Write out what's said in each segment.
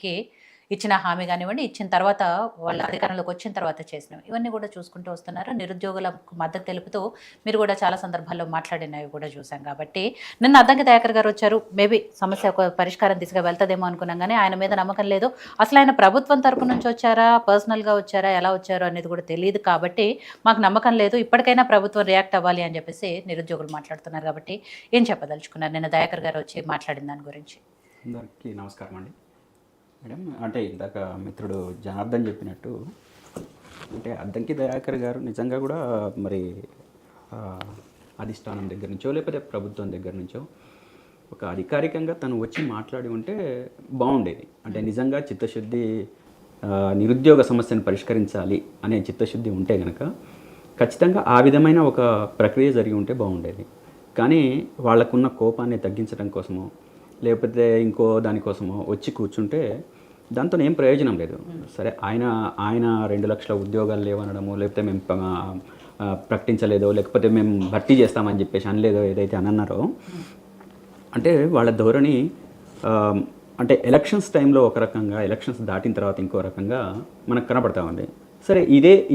కి ఇచ్చిన హామీ గానివ్వండి, ఇచ్చిన తర్వాత వాళ్ళ అధికారంలోకి వచ్చిన తర్వాత చేసినవి. ఇవన్నీ కూడా చూసుకుంటూ వస్తున్నారు. నిరుద్యోగులకు మద్దతు తెలుపుతూ మీరు కూడా చాలా సందర్భాల్లో మాట్లాడినవి కూడా చూసాం కాబట్టి, నిన్న అద్దంకి దయాకర్ గారు వచ్చారు. మేబీ సమస్య ఒక పరిష్కారం దిశగా వెళ్తదేమో అనుకున్నాం గానీ, ఆయన మీద నమ్మకం లేదు. అసలు ఆయన ప్రభుత్వం తరపు నుంచి వచ్చారా? పర్సనల్‌గా వచ్చారా? ఎలా వచ్చారో అనేది కూడా తెలీదు కాబట్టి, మాకు నమ్మకం లేదు. ఇప్పటికైనా ప్రభుత్వం రియాక్ట్ అవ్వాలి అని చెప్పేసి నిరుద్యోగులు మాట్లాడుతున్నారు కాబట్టి, ఏం చెప్పదలుచుకున్నారు నిన్న దయాకర్ గారు వచ్చి మాట్లాడిన దాని గురించి? అందరికీ నమస్కారం అండి. మేడం, అంటే ఇందాక మిత్రుడు జనార్దన్ చెప్పినట్టు, అంటే అద్దంకి దయాకర్ గారు నిజంగా కూడా మరి అధిష్టానం దగ్గర నుంచో లేకపోతే ప్రభుత్వం దగ్గర నుంచో ఒక అధికారికంగా తను వచ్చి మాట్లాడి ఉంటే బాగుండేది. అంటే నిజంగా చిత్తశుద్ధి, నిరుద్యోగ సమస్యను పరిష్కరించాలి అనే చిత్తశుద్ధి ఉంటే కనుక ఖచ్చితంగా ఆ విధమైన ఒక ప్రక్రియ జరిగి ఉంటే బాగుండేది. కానీ వాళ్ళకున్న కోపాన్ని తగ్గించడం కోసమో లేకపోతే ఇంకో దానికోసమో వచ్చి కూర్చుంటే దాంతో ఏం ప్రయోజనం లేదు. సరే, ఆయన 2 లక్షల ఉద్యోగాలు లేవనడము, లేకపోతే మేము ప్రకటించలేదో, లేకపోతే మేము భర్తీ చేస్తామని చెప్పేసి అనలేదో ఏదైతే అనన్నారో, అంటే వాళ్ళ ధోరణి అంటే ఎలక్షన్స్ టైంలో ఒక రకంగా, ఎలక్షన్స్ దాటిన తర్వాత ఇంకో రకంగా మనకు కనపడతా ఉంది. సరే,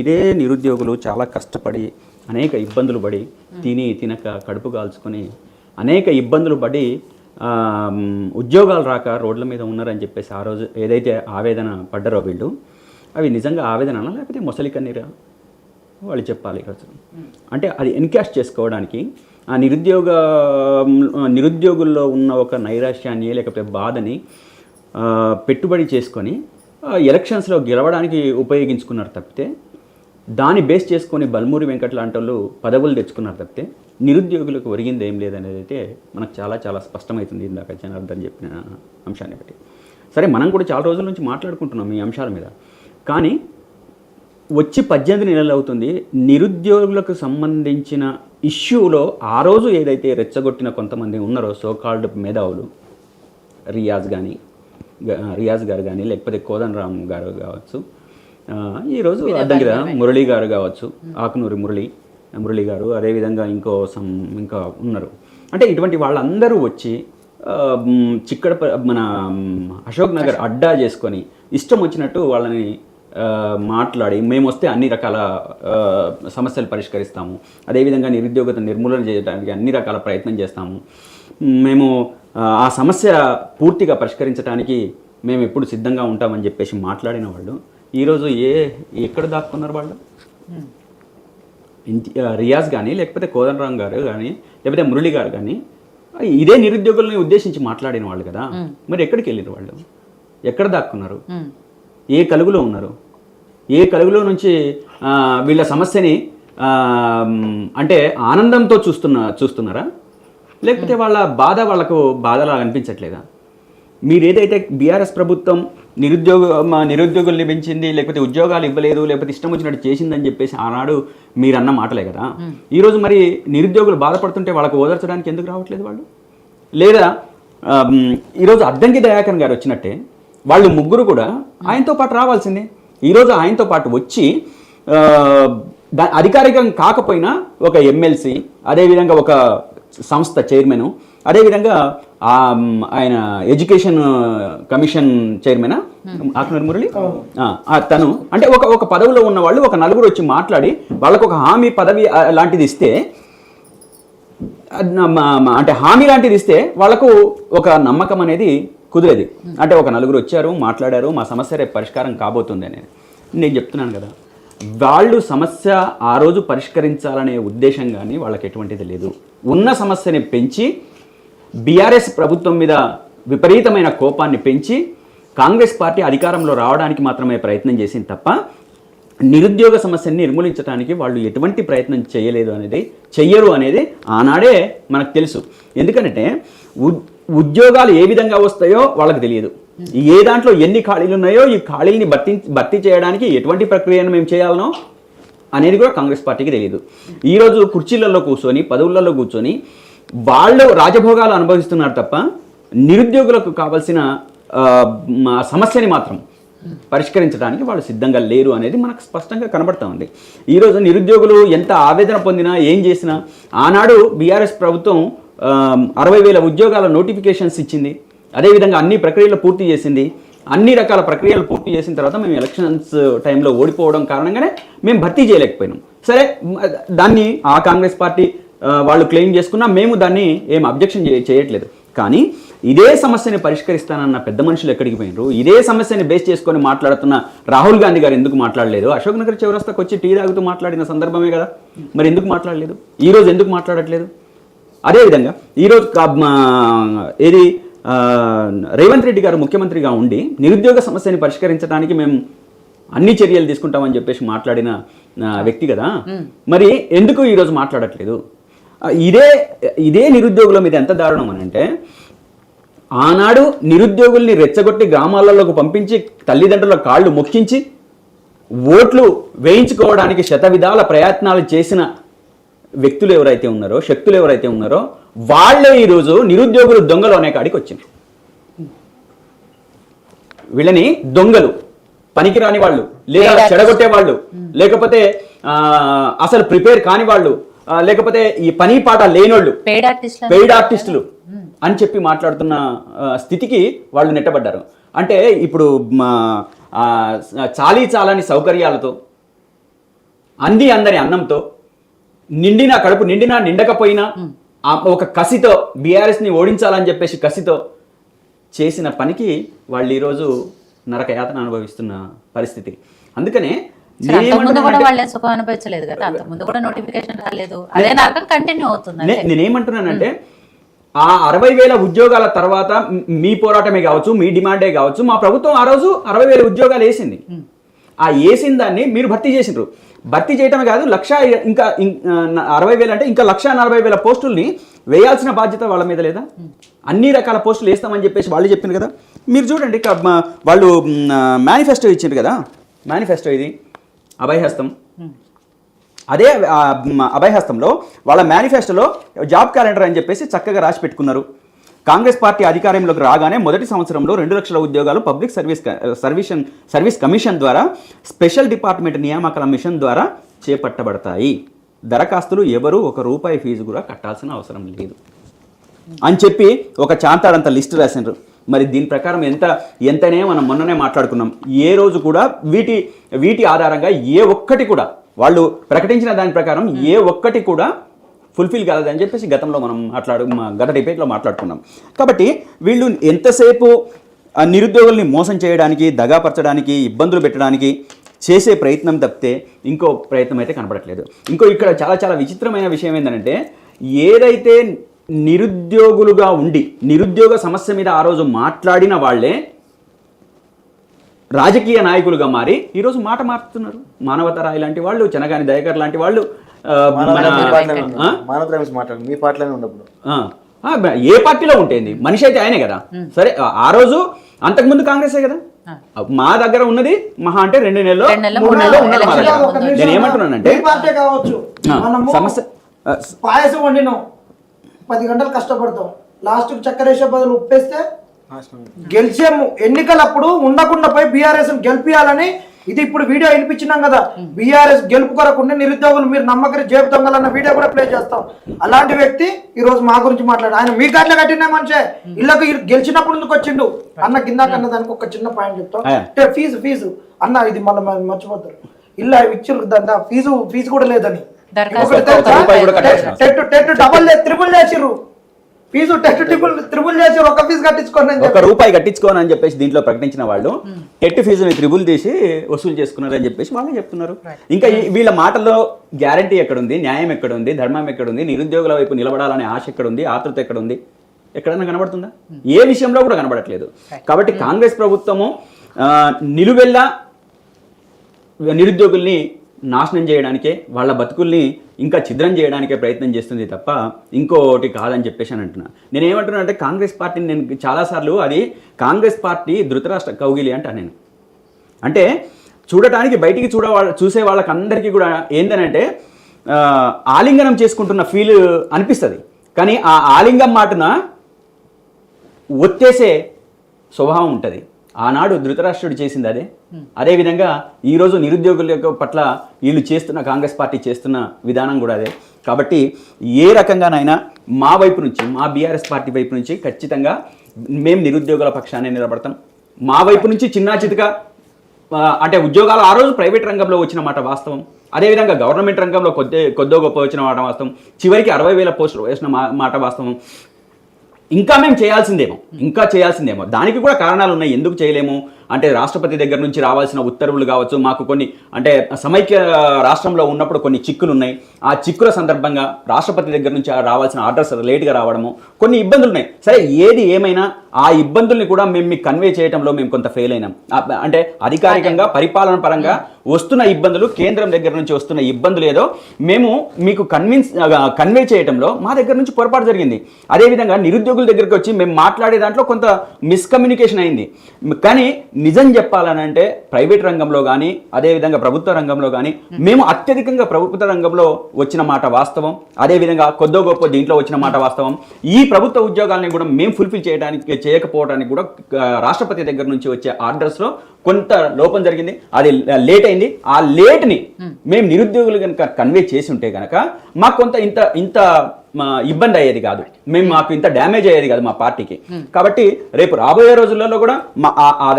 ఇదే నిరుద్యోగులు చాలా కష్టపడి అనేక ఇబ్బందులు పడి తినక కడుపు కాల్చుకొని అనేక ఇబ్బందులు పడి ఉద్యోగాలు రాక రోడ్ల మీద ఉన్నారని చెప్పేసి ఆ రోజు ఏదైతే ఆవేదన పడ్డారో వీళ్ళు, అవి నిజంగా ఆవేదన లేకపోతే మొసలి కన్నీరా వాళ్ళు చెప్పాలి ఈరోజు. అంటే అది ఎన్కాష్ చేసుకోవడానికి ఆ నిరుద్యోగుల్లో ఉన్న ఒక నైరాశ్యాన్ని లేకపోతే బాధని పెట్టుబడి చేసుకొని ఎలక్షన్స్లో గెలవడానికి ఉపయోగించుకున్నారు తప్పితే, దాన్ని బేస్ చేసుకొని బల్మూరి వెంకట్ లాంటి వాళ్ళు పదవులు తెచ్చుకున్నారు తప్పితే నిరుద్యోగులకు ఒరిగింది ఏం లేదనేది అయితే మనకు చాలా చాలా స్పష్టమవుతుంది ఇందాక జనార్దన్ చెప్పిన అంశాన్ని బట్టి. సరే, మనం కూడా చాలా రోజుల నుంచి మాట్లాడుకుంటున్నాం ఈ అంశాల మీద. కానీ వచ్చి 18 నెలలు అవుతుంది. నిరుద్యోగులకు సంబంధించిన ఇష్యూలో ఆ రోజు ఏదైతే రెచ్చగొట్టిన కొంతమంది ఉన్నారో సోకాల్డ్ మేధావులు, రియాజ్ గారు కానీ, లేకపోతే కోదండరామ్ గారు కావచ్చు, ఈరోజు అద్దంకి మురళి గారు కావచ్చు, ఆకునూరి మురళి గారు, అదేవిధంగా ఇంకా ఉన్నారు. అంటే ఇటువంటి వాళ్ళందరూ వచ్చి మన అశోక్ నగర్ అడ్డా చేసుకొని ఇష్టం వచ్చినట్టు వాళ్ళని మాట్లాడి, మేము వస్తే అన్ని రకాల సమస్యలు పరిష్కరిస్తాము, అదేవిధంగా నిరుద్యోగత నిర్మూలన చేయడానికి అన్ని రకాల ప్రయత్నం చేస్తాము, మేము ఆ సమస్య పూర్తిగా పరిష్కరించడానికి మేము ఎప్పుడు సిద్ధంగా ఉంటామని చెప్పేసి మాట్లాడిన వాళ్ళు ఈరోజు ఎక్కడ దాక్కున్నారు వాళ్ళు? రియాజ్ కానీ, లేకపోతే కోదండరామ్ గారు కానీ, లేకపోతే మురళి గారు కానీ ఇదే నిరుద్యోగులని ఉద్దేశించి మాట్లాడిన వాళ్ళు కదా. మరి ఎక్కడికి వెళ్ళారు వాళ్ళు? ఎక్కడ దాక్కున్నారు? ఏ కలుగులో ఉన్నారు? ఏ కలుగులో నుంచి వీళ్ళ సమస్యని అంటే ఆనందంతో చూస్తున్నారా, లేకపోతే వాళ్ళ బాధ వాళ్ళకు బాధలా అనిపించట్లేదా? మీరు ఏదైతే బీఆర్ఎస్ ప్రభుత్వం నిరుద్యోగుల్ని పెంచింది, లేకపోతే ఉద్యోగాలు ఇవ్వలేదు, లేకపోతే ఇష్టం వచ్చినట్టు చేసిందని చెప్పేసి ఆనాడు మీరు అన్న మాటలే కదా. ఈరోజు మరి నిరుద్యోగులు బాధపడుతుంటే వాళ్ళకు ఓదార్చడానికి ఎందుకు రావట్లేదు వాళ్ళు? లేదా ఈరోజు అద్దంకి దయాకర్ గారు వచ్చినట్టే వాళ్ళు ముగ్గురు కూడా ఆయనతో పాటు రావాల్సిందే. ఈరోజు ఆయనతో పాటు వచ్చి అధికారికం కాకపోయినా ఒక ఎమ్మెల్సీ, అదేవిధంగా ఒక సంస్థ చైర్మన్, అదేవిధంగా ఆయన education commission chairman Akunuri Murali, తను అంటే ఒక పదవిలో ఉన్న వాళ్ళు ఒక నలుగురు వచ్చి మాట్లాడి వాళ్ళకు ఒక హామీ పదవి లాంటిది ఇస్తే, అంటే హామీ లాంటిది ఇస్తే వాళ్ళకు ఒక నమ్మకం అనేది కుదిరేది. అంటే ఒక నలుగురు వచ్చారు, మాట్లాడారు, మా సమస్య రేపు పరిష్కారం కాబోతుంది అనేది. నేను చెప్తున్నాను కదా, వాళ్ళు సమస్య ఆ రోజు పరిష్కరించాలనే ఉద్దేశం కానీ వాళ్ళకి ఎటువంటిది లేదు. ఉన్న సమస్యని పెంచి బీఆర్ఎస్ ప్రభుత్వం మీద విపరీతమైన కోపాన్ని పెంచి కాంగ్రెస్ పార్టీ అధికారంలో రావడానికి మాత్రమే ప్రయత్నం చేసింది తప్ప నిరుద్యోగ సమస్యని నిర్మూలించడానికి వాళ్ళు ఎటువంటి ప్రయత్నం చెయ్యరు అనేది ఆనాడే మనకు తెలుసు. ఎందుకంటే ఉద్యోగాలు ఏ విధంగా వస్తాయో వాళ్ళకి తెలియదు. ఏ దాంట్లో ఎన్ని ఖాళీలు ఉన్నాయో ఈ ఖాళీని భర్తీ చేయడానికి ఎటువంటి ప్రక్రియను మేము చేయాలనో అనేది కూడా కాంగ్రెస్ పార్టీకి తెలియదు. ఈరోజు కుర్చీలలో కూర్చొని, పదవులలో కూర్చొని వాళ్ళు రాజభోగాలు అనుభవిస్తున్నారు తప్ప నిరుద్యోగులకు కావాల్సిన సమస్యని మాత్రం పరిష్కరించడానికి వాళ్ళు సిద్ధంగా లేరు అనేది మనకు స్పష్టంగా కనబడతా ఉంది. ఈరోజు నిరుద్యోగులు ఎంత ఆవేదన పొందినా, ఏం చేసినా, ఆనాడు బీఆర్ఎస్ ప్రభుత్వం 60,000 ఉద్యోగాల నోటిఫికేషన్స్ ఇచ్చింది. అదేవిధంగా అన్ని ప్రక్రియలు పూర్తి చేసింది. అన్ని రకాల ప్రక్రియలు పూర్తి చేసిన తర్వాత మేము ఎలక్షన్స్ టైంలో ఓడిపోవడం కారణంగానే మేము భర్తీ చేయలేకపోయినాం. సరే, దాన్ని ఆ కాంగ్రెస్ పార్టీ వాళ్ళు క్లెయిమ్ చేసుకున్నా మేము దాన్ని ఏం అబ్జెక్షన్ చేయట్లేదు. కానీ ఇదే సమస్యని పరిష్కరిస్తానన్న పెద్ద మనుషులు ఎక్కడికి పోయినారు? ఇదే సమస్యని బేస్ చేసుకొని మాట్లాడుతున్న రాహుల్ గాంధీ గారు ఎందుకు మాట్లాడలేదు? అశోక్ నగర్ చౌరస్తాకు వచ్చి టీ తాగుతూ మాట్లాడిన సందర్భమే కదా, మరి ఎందుకు మాట్లాడలేదు? ఈరోజు ఎందుకు మాట్లాడట్లేదు? అదేవిధంగా ఈరోజు ఏది రేవంత్ రెడ్డి గారు ముఖ్యమంత్రిగా ఉండి నిరుద్యోగ సమస్యని పరిష్కరించడానికి మేము అన్ని చర్యలు తీసుకుంటామని చెప్పేసి మాట్లాడిన వ్యక్తి కదా, మరి ఎందుకు ఈరోజు మాట్లాడట్లేదు? ఇదే నిరుద్యోగుల మీద ఎంత దారుణం అని అంటే, ఆనాడు నిరుద్యోగుల్ని రెచ్చగొట్టి గ్రామాలలోకి పంపించి తల్లిదండ్రుల కాళ్ళు మొక్కించి ఓట్లు వేయించుకోవడానికి శతవిధాల ప్రయత్నాలు చేసిన వ్యక్తులు ఎవరైతే ఉన్నారో, శక్తులు ఎవరైతే ఉన్నారో వాళ్ళే ఈరోజు నిరుద్యోగులు దొంగలు అనే కాడికి వచ్చింది. వీళ్ళని దొంగలు, పనికిరాని వాళ్ళు, లేదా చెడగొట్టే వాళ్ళు, లేకపోతే అసలు ప్రిపేర్ కాని వాళ్ళు, లేకపోతే ఈ పని పాట లేనోళ్ళు, పెయిడ్ ఆర్టిస్టులు అని చెప్పి మాట్లాడుతున్న స్థితికి వాళ్ళు నెట్టబడ్డారు. అంటే ఇప్పుడు చాలని సౌకర్యాలతో, అందరి అన్నంతో, నిండినా కడుపు నిండినా నిండకపోయినా ఒక కసితో బీఆర్ఎస్ని ఓడించాలని చెప్పేసి కసితో చేసిన పనికి వాళ్ళు ఈరోజు నరకయాతన అనుభవిస్తున్న పరిస్థితి. అందుకనే నేనేమంటున్నానంటే, ఆ 60,000 ఉద్యోగాల తర్వాత మీ పోరాటమే కావచ్చు, మీ డిమాండే కావచ్చు, మా ప్రభుత్వం ఆ రోజు 60,000 ఉద్యోగాలు వేసింది. ఆ వేసిన దాన్ని మీరు భర్తీ చేసిండ్రు. భర్తీ చేయటమే కాదు, 60,000 అంటే ఇంకా 140,000 పోస్టుల్ని వేయాల్సిన బాధ్యత వాళ్ళ మీద లేదా? అన్ని రకాల పోస్టులు వేస్తామని చెప్పేసి వాళ్ళు చెప్పింది కదా. మీరు చూడండి, వాళ్ళు మేనిఫెస్టో ఇచ్చిండ్రు కదా. మేనిఫెస్టో ఇది అభయహస్తం. అదే అభయహస్తంలో వాళ్ళ మేనిఫెస్టోలో జాబ్ క్యాలెండర్ అని చెప్పేసి చక్కగా రాసి పెట్టుకున్నారు. కాంగ్రెస్ పార్టీ అధికారంలోకి రాగానే మొదటి సంవత్సరంలో 2 లక్షల ఉద్యోగాలు పబ్లిక్ సర్వీస్ కమిషన్ ద్వారా, స్పెషల్ డిపార్ట్మెంట్ నియామకాల మిషన్ ద్వారా చేపట్టబడతాయి. దరఖాస్తులు ఎవరు ₹1 ఫీజు కూడా కట్టాల్సిన అవసరం లేదు అని చెప్పి ఒక చాంతాడంత లిస్టు రాసినారు. మరి దీని ప్రకారం ఎంతనే మనం మొన్ననే మాట్లాడుకున్నాం. ఏ రోజు కూడా వీటి ఆధారంగా ఏ ఒక్కటి కూడా వాళ్ళు ప్రకటించిన దాని ప్రకారం ఏ ఒక్కటి కూడా ఫుల్ఫిల్ కాలేదని చెప్పేసి గతంలో మనం గత డిబేట్లో మాట్లాడుకున్నాం. కాబట్టి వీళ్ళు ఎంతసేపు నిరుద్యోగుల్ని మోసం చేయడానికి, దగాపరచడానికి, ఇబ్బందులు పెట్టడానికి చేసే ప్రయత్నం తప్పితే ఇంకో ప్రయత్నం అయితే కనపడట్లేదు. ఇక్కడ చాలా చాలా విచిత్రమైన విషయం ఏంటంటే, ఏదైతే నిరుద్యోగులుగా ఉండి నిరుద్యోగ సమస్య మీద ఆ రోజు మాట్లాడిన వాళ్ళే రాజకీయ నాయకులుగా మారి ఈరోజు మాట మారుతున్నారు. మానవతరాయ్ లాంటి వాళ్ళు, చెనగాని దయాకర్ లాంటి వాళ్ళు, మీ పార్టీలోనే ఉన్నప్పుడు ఏ పార్టీలో ఉంటుంది మనిషి అయితే ఆయనే కదా. సరే, ఆ రోజు అంతకుముందు కాంగ్రెసే కదా. మా దగ్గర ఉన్నది మహా అంటే 2 నెలలు 3 నెలలు ఉన్నాడు మా దగ్గర. నేను ఏమంటున్నానంటే, సమస్య పాయసం వండినాం, 10 గంటలు కష్టపడతాం, లాస్ట్ చక్కెర వేసే బదులు ఉప్పేస్తే గెలిచేము. ఎన్నికలప్పుడు ఉండకుండా పోయి బీఆర్ఎస్ గెలిపియాలని ఇది ఇప్పుడు వీడియో వినిపించినాం కదా. బీఆర్ఎస్ గెలుపు కొరకుండే నిరుద్యోగులు మీరు నమ్మకరి జేబు దొంగలన్న వీడియో కూడా ప్లే చేస్తాం. అలాంటి వ్యక్తి ఈ రోజు మా గురించి మాట్లాడు. ఆయన మీ కార్డులో కట్టిన మనిషే, ఇళ్ళకు గెలిచినప్పుడు ఎందుకు వచ్చిండు అన్న కిందకన్న దానికి ఒక చిన్న పాయింట్ చెప్తాం. ఫీజు అన్న, ఇది మళ్ళీ మర్చిపోతారు. ఇల్లు ఇచ్చారు దాని ఫీజు కూడా లేదని, డబల్ త్రిబుల్ చేసిర్రు. ఫీజు త్రిబుల్ చేసి ₹1 కట్టించుకోండి, ₹1 కట్టించుకోని అని చెప్పేసి దీంట్లో ప్రకటించిన వాళ్ళు టెట్ ఫీజుని త్రిబుల్ చేసి వసూలు చేసుకున్నారు అని చెప్పేసి వాళ్ళే చెప్తున్నారు. ఇంకా వీళ్ళ మాటల్లో గ్యారంటీ ఎక్కడుంది, న్యాయం ఎక్కడుంది, ధర్మం ఎక్కడుంది, నిరుద్యోగుల వైపు నిలబడాలనే ఆశ ఎక్కడుంది, ఆతృత ఎక్కడుంది? ఎక్కడన్నా కనబడుతుందా? ఏ విషయంలో కూడా కనబడట్లేదు. కాబట్టి కాంగ్రెస్ ప్రభుత్వము నిలువెల్లా నిరుద్యోగుల్ని నాశనం చేయడానికే, వాళ్ళ బతుకుల్ని ఇంకా ఛిద్రం చేయడానికే ప్రయత్నం చేస్తుంది తప్ప ఇంకోటి కాదని చెప్పేసి అని అంటున్నా. నేను ఏమంటున్నా అంటే, కాంగ్రెస్ పార్టీని నేను చాలాసార్లు అది కాంగ్రెస్ పార్టీ ధృతరాష్ట్ర కౌగిలి అంటాను నేను. అంటే చూడటానికి బయటికి చూసే వాళ్ళకందరికీ కూడా ఏంటనంటే ఆలింగనం చేసుకుంటున్న ఫీల్ అనిపిస్తుంది. కానీ ఆ ఆలింగం మాటన ఒత్తేసే స్వభావం ఉంటుంది. ఆనాడు ధృతరాష్ట్రుడు చేసింది అదేవిధంగా ఈరోజు నిరుద్యోగుల పట్ల వీళ్ళు చేస్తున్న, కాంగ్రెస్ పార్టీ చేస్తున్న విధానం కూడా అదే. కాబట్టి ఏ రకంగానైనా మా వైపు నుంచి, మా బీఆర్ఎస్ పార్టీ వైపు నుంచి ఖచ్చితంగా మేము నిరుద్యోగుల పక్షాన్ని నిలబడతాం. మా వైపు నుంచి చిన్న చితక అంటే ఉద్యోగాలు ఆ రోజు ప్రైవేట్ రంగంలో వచ్చిన మాట వాస్తవం. అదేవిధంగా గవర్నమెంట్ రంగంలో కొద్దో గొప్ప వచ్చిన మాట వాస్తవం. చివరికి 60,000 పోస్టులు వేసిన మాట వాస్తవం. ఇంకా మేము చేయాల్సిందేమో దానికి కూడా కారణాలు ఉన్నాయి. ఎందుకు చేయలేము అంటే రాష్ట్రపతి దగ్గర నుంచి రావాల్సిన ఉత్తర్వులు కావచ్చు, మాకు కొన్ని అంటే సమైక్య రాష్ట్రంలో ఉన్నప్పుడు కొన్ని చిక్కులు ఉన్నాయి. ఆ చిక్కుల సందర్భంగా రాష్ట్రపతి దగ్గర నుంచి రావాల్సిన ఆర్డర్స్ లేట్గా రావడము, కొన్ని ఇబ్బందులు ఉన్నాయి. సరే ఏది ఏమైనా ఆ ఇబ్బందుల్ని కూడా మేము మీకు కన్వే చేయడంలో మేము కొంత ఫెయిల్ అయినాం. అంటే అధికారికంగా పరిపాలన పరంగా వస్తున్న ఇబ్బందులు, కేంద్రం దగ్గర నుంచి వస్తున్న ఇబ్బందులు ఏదో మేము మీకు కన్వే చేయడంలో మా దగ్గర నుంచి పొరపాటు జరిగింది. అదేవిధంగా నిరుద్యోగుల దగ్గరికి వచ్చి మేము మాట్లాడే దాంట్లో కొంత మిస్కమ్యూనికేషన్ అయింది. కానీ నిజం చెప్పాలనంటే ప్రైవేట్ రంగంలో కానీ అదేవిధంగా ప్రభుత్వ రంగంలో కానీ మేము అత్యధికంగా ప్రభుత్వ రంగంలో వచ్చిన మాట వాస్తవం. అదేవిధంగా కొద్దో గొప్ప దీంట్లో వచ్చిన మాట వాస్తవం. ఈ ప్రభుత్వ ఉద్యోగాలని కూడా మేము ఫుల్ఫిల్ చేయకపోవడానికి కూడా రాష్ట్రపతి దగ్గర నుంచి వచ్చే ఆర్డర్స్లో కొంత లోపం జరిగింది. అది లేట్ అయింది. ఆ లేట్ని మేము నిరుద్యోగులు కనుక కన్వే చేసి ఉంటే కనుక మాకు కొంత ఇంత ఇబ్బంది అయ్యేది కాదు, మాకు ఇంత డ్యామేజ్ అయ్యేది కాదు మా పార్టీకి. కాబట్టి రేపు రాబోయే రోజులలో కూడా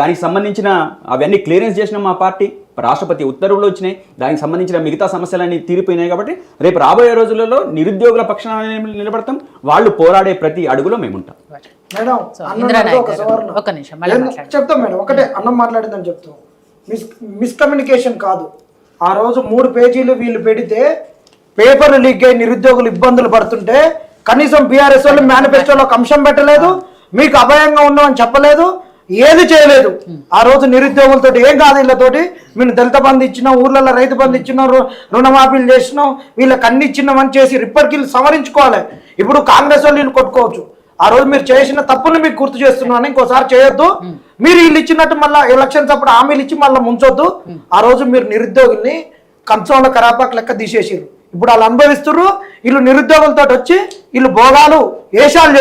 దానికి సంబంధించిన అవన్నీ క్లియరెన్స్ చేసిన మా పార్టీ, రాష్ట్రపతి ఉత్తర్వులు వచ్చినాయి, దానికి సంబంధించిన మిగతా సమస్యలన్నీ తీరిపోయినాయి. కాబట్టి రేపు రాబోయే రోజులలో నిరుద్యోగుల పక్షాన నిలబడతాం. వాళ్ళు పోరాడే ప్రతి అడుగులో మేము ఉంటాం. మేడం చెప్తాం మేడం, ఒకటే అన్నం మాట్లాడిందని చెప్తాం. మిస్కమ్యూనికేషన్ కాదు. ఆ రోజు 3 పేజీలు వీళ్ళు పెడితే పేపర్లు లీక్ అయ్యి నిరుద్యోగులు ఇబ్బందులు పడుతుంటే కనీసం బీఆర్ఎస్ వాళ్ళు మేనిఫెస్టోలో ఒక అంశం పెట్టలేదు, మీకు అభయంగా ఉన్నామని చెప్పలేదు, ఏది చేయలేదు. ఆ రోజు నిరుద్యోగులతో ఏం కాదు, వీళ్ళతోటి మేము దళిత బంధు ఇచ్చినాం, ఊర్లలో రైతు బంధు ఇచ్చినాం, రుణమాఫీలు చేసినాం, వీళ్ళకి అన్ని ఇచ్చినామని చేసి రిప్పర్కి సవరించుకోవాలి. ఇప్పుడు కాంగ్రెస్ వాళ్ళు వీళ్ళు కొట్టుకోవచ్చు. ఆ రోజు మీరు చేసిన తప్పుని మీకు గుర్తు చేస్తున్నాను, ఇంకోసారి చేయొద్దు. మీరు వీళ్ళు ఇచ్చినట్టు మళ్ళీ ఎలక్షన్స్ అప్పుడు హామీలు ఇచ్చి మళ్ళీ ముంచొద్దు. ఆ రోజు మీరు నిరుద్యోగుల్ని కంచంలో కరాపాకు లెక్క తీసేసారు. ఇప్పుడు వాళ్ళు అనుభవిస్తున్నారు. వీళ్ళు నిరుద్యోగులతో వచ్చి వీళ్ళు భోగాలు వేషాలు